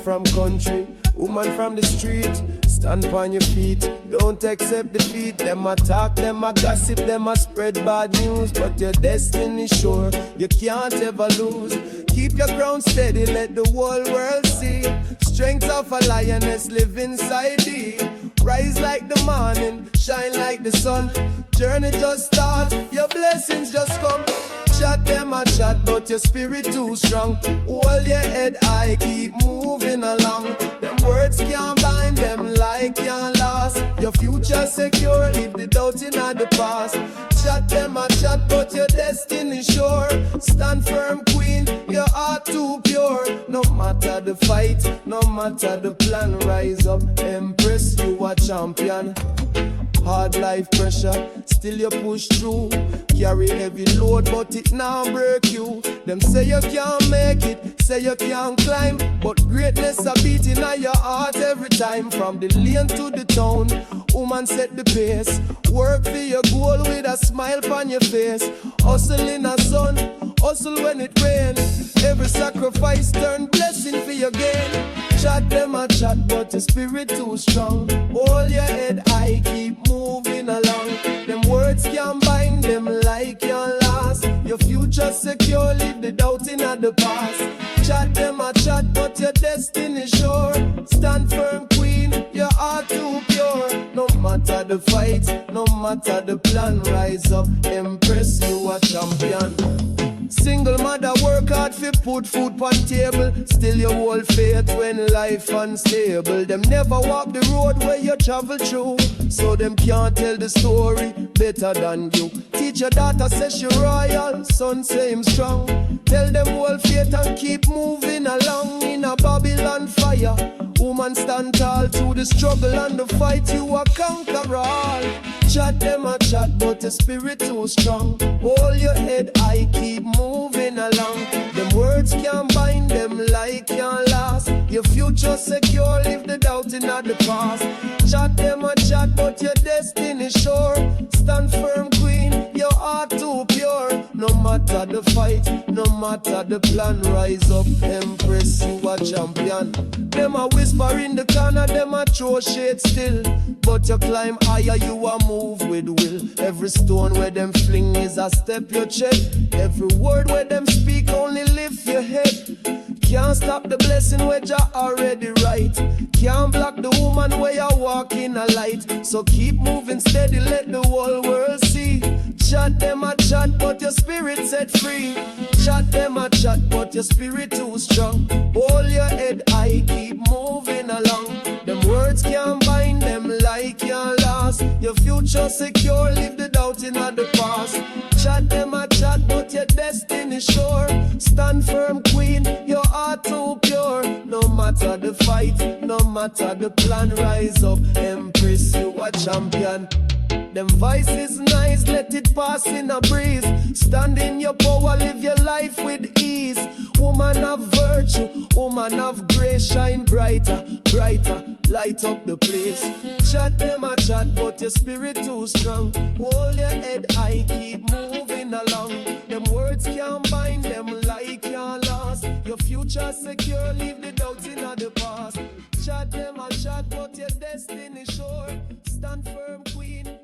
from country, woman from the street. Stand on your feet, don't accept defeat. Them a talk, them a gossip, them a spread bad news. But your destiny sure, you can't ever lose. Keep your ground steady, let the whole world see. Strength of a lioness live inside thee. Rise like the morning, shine like the sun. Journey just start, your blessings just come. Chat them a chat, but your spirit too strong. Hold your head high, keep moving along. Them words can't bind them like can't last. Your future secure, leave the doubt in the past. Chat them a chat, but your destiny sure. Stand firm, queen, your heart too pure. No matter the fight, no matter the plan, rise up, empress, you a champion. Hard life pressure, still you push through. Carry heavy load, but it now break you. Them say you can't make it, say you can't climb, but greatness a beating at your heart every time. From the lane to the town, woman set the pace. Work for your goal with a smile on your face. Hustle in the sun, hustle when it rains. Every sacrifice turn blessing for your gain. Chat them a chat, but the spirit too strong. Hold your head high, keep moving along. Them words can't bind them like can't last. Your future secure, leave the doubt in the past. Chat them a chat, but your destiny sure. Stand firm, queen, your heart too pure. No matter the fight, no matter the plan, rise up, empress, you a champion. Single mother work hard fi put food on table. Still you hold faith when life unstable. Them never walk the road where you travel through, so them can't tell the story better than you. Teach your daughter say she royal, son say him strong. Tell them hold faith and keep moving along. In a Babylon fire, woman stand tall. Through the struggle and the fight, you a conquer all. Chat them a chat, but the spirit too strong. Hold your head high, keep moving along. Them words can't bind them like can't last. Your future secure, leave the doubt in the past. Chat them a chat, but your destiny sure. Stand firm, queen, your heart too pure. No matter the fight, no matter the plan, rise up, empress, you a champion. Them a whisper in the corner, them a throw shade still, but you climb higher, you a move with will. Every stone where them fling is a step you check. Every word where them speak only lift your head. Can't stop the blessing where you already right. Can't block the woman where you walk in a light. So keep moving steady, let the whole world see. Chat them a chat, but your spirit set free. Chat them a chat, but your spirit too strong. Hold your head high, keep moving along. Them words can't bind them like can't last. Your future secure, leave the doubt in the past. Chat them a chat, but your destiny sure. Stand firm, queen, your heart too pure. No matter the fight, no matter the plan, rise up, empress, you a champion. Them voices nice, let it pass in a breeze. Stand in your power, live your life with ease. Woman of virtue, woman of grace, shine brighter, brighter, light up the place. Chat them a chat, but your spirit too strong. Hold your head high, keep moving along. Them words can't bind them like can't last. Your future secure, leave the doubt in the past. Chat them a chat, but your destiny sure. Stand firm, queen.